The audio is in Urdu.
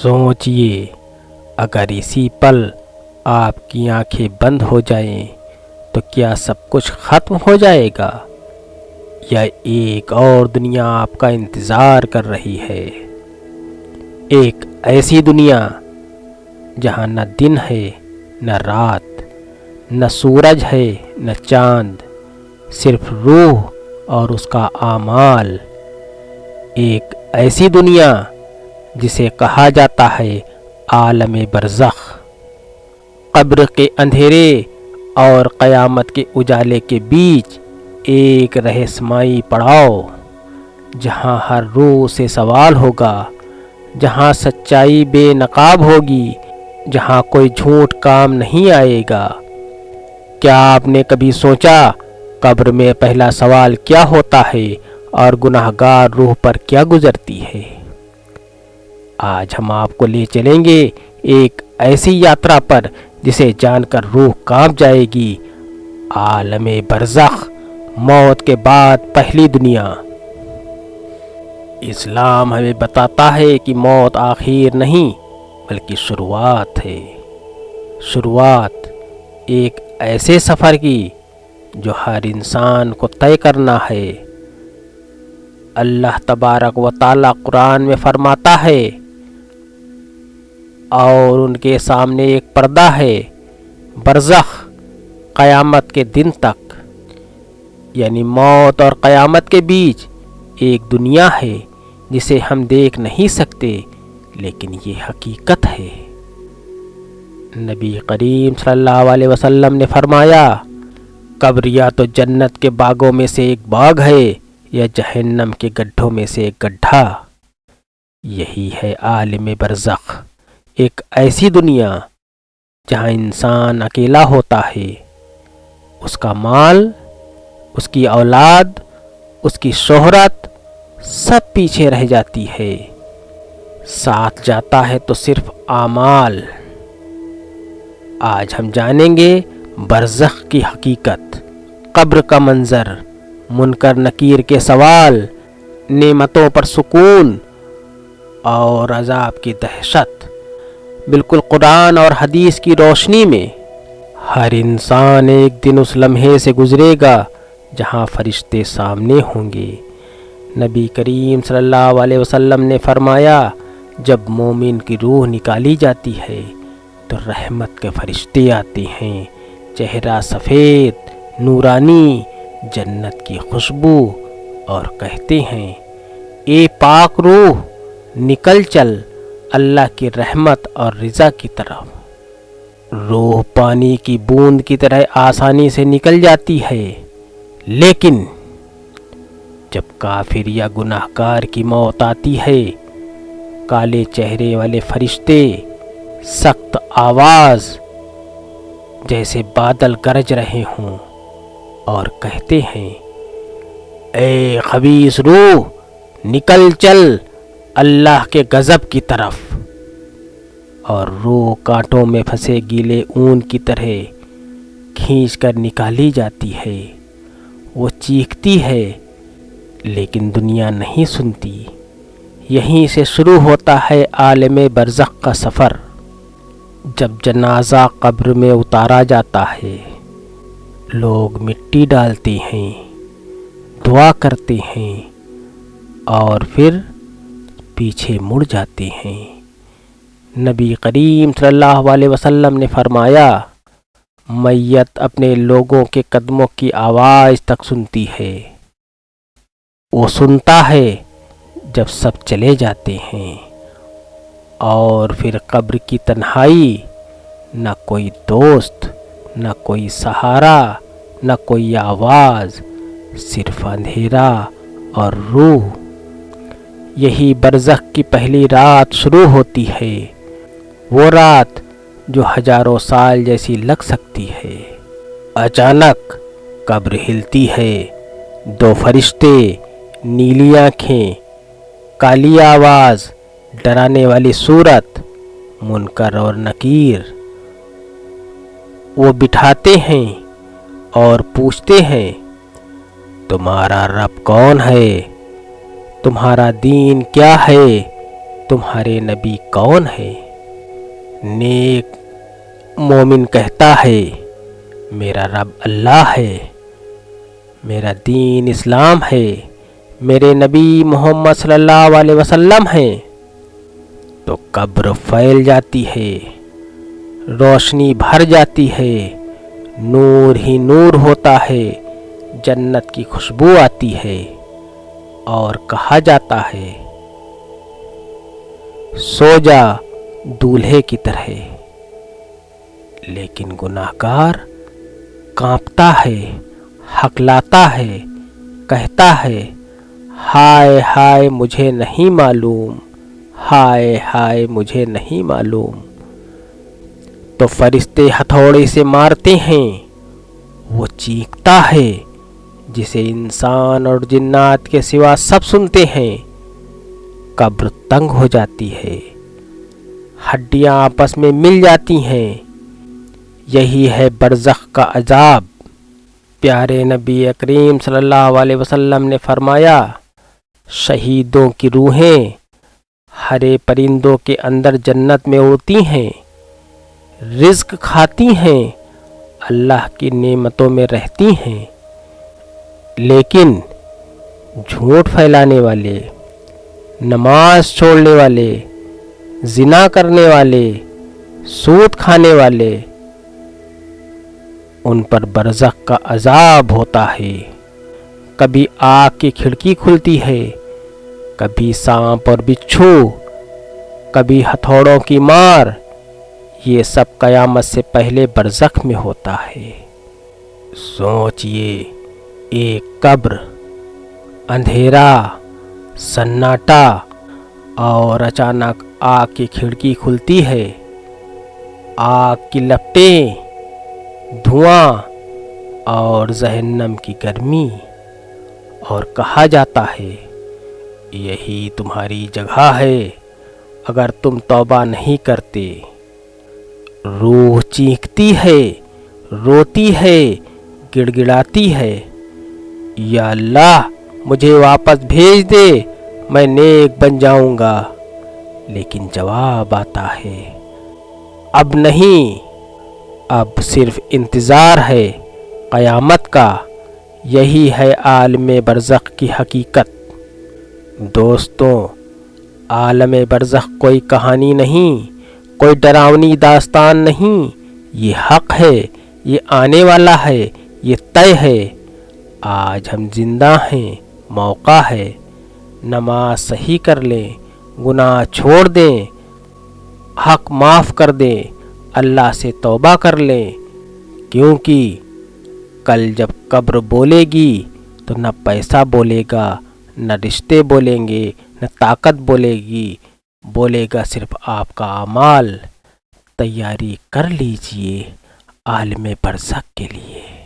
سوچئے، اگر اسی پل آپ کی آنکھیں بند ہو جائیں تو کیا سب کچھ ختم ہو جائے گا، یا ایک اور دنیا آپ کا انتظار کر رہی ہے؟ ایک ایسی دنیا جہاں نہ دن ہے نہ رات، نہ سورج ہے نہ چاند، صرف روح اور اس کا اعمال۔ ایک ایسی دنیا جسے کہا جاتا ہے عالم برزخ۔ قبر کے اندھیرے اور قیامت کے اجالے کے بیچ ایک رہسمائی پڑاؤ، جہاں ہر روح سے سوال ہوگا، جہاں سچائی بے نقاب ہوگی، جہاں کوئی جھوٹ کام نہیں آئے گا۔ کیا آپ نے کبھی سوچا قبر میں پہلا سوال کیا ہوتا ہے اور گناہگار روح پر کیا گزرتی ہے؟ آج ہم آپ کو لے چلیں گے ایک ایسی یاترا پر جسے جان کر روح کانپ جائے گی۔ عالم برزخ، موت کے بعد پہلی دنیا۔ اسلام ہمیں بتاتا ہے کہ موت آخر نہیں بلکہ شروعات ہے۔ شروعات ایک ایسے سفر کی جو ہر انسان کو طے کرنا ہے۔ اللہ تبارک و تعالی قرآن میں فرماتا ہے، اور ان کے سامنے ایک پردہ ہے، برزخ، قیامت کے دن تک، یعنی موت اور قیامت کے بیچ ایک دنیا ہے جسے ہم دیکھ نہیں سکتے، لیکن یہ حقیقت ہے۔ نبی کریم صلی اللہ علیہ وسلم نے فرمایا، قبر یا تو جنت کے باغوں میں سے ایک باغ ہے یا جہنم کے گڈھوں میں سے ایک گڈھا۔ یہی ہے عالم برزخ، ایک ایسی دنیا جہاں انسان اکیلا ہوتا ہے۔ اس کا مال، اس کی اولاد، اس کی شہرت سب پیچھے رہ جاتی ہے، ساتھ جاتا ہے تو صرف اعمال۔ آج ہم جانیں گے برزخ کی حقیقت، قبر کا منظر، منکر نکیر کے سوال، نعمتوں پر سکون اور عذاب کی دہشت، بالکل قرآن اور حدیث کی روشنی میں۔ ہر انسان ایک دن اس لمحے سے گزرے گا جہاں فرشتے سامنے ہوں گے۔ نبی کریم صلی اللہ علیہ وسلم نے فرمایا، جب مومن کی روح نکالی جاتی ہے تو رحمت کے فرشتے آتے ہیں، چہرہ سفید، نورانی، جنت کی خوشبو، اور کہتے ہیں، اے پاک روح، نکل چل اللہ کی رحمت اور رضا کی طرف۔ روح پانی کی بوند کی طرح آسانی سے نکل جاتی ہے، لیکن جب کافر یا گناہگار کی موت آتی ہے، کالے چہرے والے فرشتے سخت آواز جیسے بادل گرج رہے ہوں اور کہتے ہیں، اے خبیث روح، نکل چل اللہ کے غضب کی طرف۔ اور روح کانٹوں میں پھنسے گیلے اون کی طرح کھینچ کر نکالی جاتی ہے۔ وہ چیختی ہے لیکن دنیا نہیں سنتی۔ یہیں سے شروع ہوتا ہے عالم برزخ کا سفر۔ جب جنازہ قبر میں اتارا جاتا ہے، لوگ مٹی ڈالتے ہیں، دعا کرتے ہیں اور پھر پیچھے مڑ جاتے ہیں۔ نبی کریم صلی اللہ علیہ وسلم نے فرمایا، میت اپنے لوگوں کے قدموں کی آواز تک سنتی ہے۔ وہ سنتا ہے جب سب چلے جاتے ہیں، اور پھر قبر کی تنہائی، نہ کوئی دوست، نہ کوئی سہارا، نہ کوئی آواز، صرف اندھیرا اور روح۔ یہی برزخ کی پہلی رات شروع ہوتی ہے، وہ رات جو ہزاروں سال جیسی لگ سکتی ہے۔ اچانک قبر ہلتی ہے، دو فرشتے، نیلی آنکھیں، کالی آواز، ڈرانے والی صورت، منکر اور نکیر۔ وہ بٹھاتے ہیں اور پوچھتے ہیں، تمہارا رب کون ہے؟ تمہارا دین کیا ہے؟ تمہارے نبی کون ہے؟ نیک مومن کہتا ہے میرا رب اللہ ہے، میرا دین اسلام ہے، میرے نبی محمد صلی اللہ علیہ وسلم ہیں، تو قبر پھیل جاتی ہے، روشنی بھر جاتی ہے، نور ہی نور ہوتا ہے، جنت کی خوشبو آتی ہے، اور کہا جاتا ہے سو جا دولہے کی طرح۔ لیکن گناہگار کانپتا ہے، ہکلاتا ہے، کہتا ہے ہائے ہائے مجھے نہیں معلوم، ہائے ہائے مجھے نہیں معلوم۔ تو فرشتے ہتھوڑے سے مارتے ہیں، وہ چیختا ہے جسے انسان اور جنات کے سوا سب سنتے ہیں۔ قبر تنگ ہو جاتی ہے، ہڈیاں آپس میں مل جاتی ہیں۔ یہی ہے برزخ کا عذاب۔ پیارے نبی کریم صلی اللہ علیہ وسلم نے فرمایا، شہیدوں کی روحیں ہرے پرندوں کے اندر جنت میں اڑتی ہیں، رزق کھاتی ہیں، اللہ کی نعمتوں میں رہتی ہیں، لیکن جھوٹ پھیلانے والے، نماز چھوڑنے والے، زنا کرنے والے، سود کھانے والے، ان پر برزخ کا عذاب ہوتا ہے۔ کبھی آگ کی کھڑکی کھلتی ہے، کبھی سانپ اور بچھو، کبھی ہتھوڑوں کی مار۔ یہ سب قیامت سے پہلے برزخ میں ہوتا ہے۔ سوچئے، ایک قبر، اندھیرا، سناٹا، اور اچانک آگ کی کھڑکی کھلتی ہے، آگ کی لپٹیں، دھواں اور جہنم کی گرمی، اور کہا جاتا ہے یہی تمہاری جگہ ہے اگر تم توبہ نہیں کرتے۔ روح چیختی ہے، روتی ہے، گڑ گڑاتی ہے، یا اللہ مجھے واپس بھیج دے، میں نیک بن جاؤں گا۔ لیکن جواب آتا ہے اب نہیں، اب صرف انتظار ہے قیامت کا۔ یہی ہے عالم برزخ کی حقیقت۔ دوستوں، عالم برزخ کوئی کہانی نہیں، کوئی ڈراؤنی داستان نہیں، یہ حق ہے، یہ آنے والا ہے، یہ طے ہے۔ آج ہم زندہ ہیں، موقع ہے، نماز صحیح کر لیں، گناہ چھوڑ دیں، حق معاف کر دیں، اللہ سے توبہ کر لیں، کیونکہ کل جب قبر بولے گی تو نہ پیسہ بولے گا، نہ رشتے بولیں گے، نہ طاقت بولے گی، بولے گا صرف آپ کا اعمال۔ تیاری کر لیجئے عالم برزخ کے لیے۔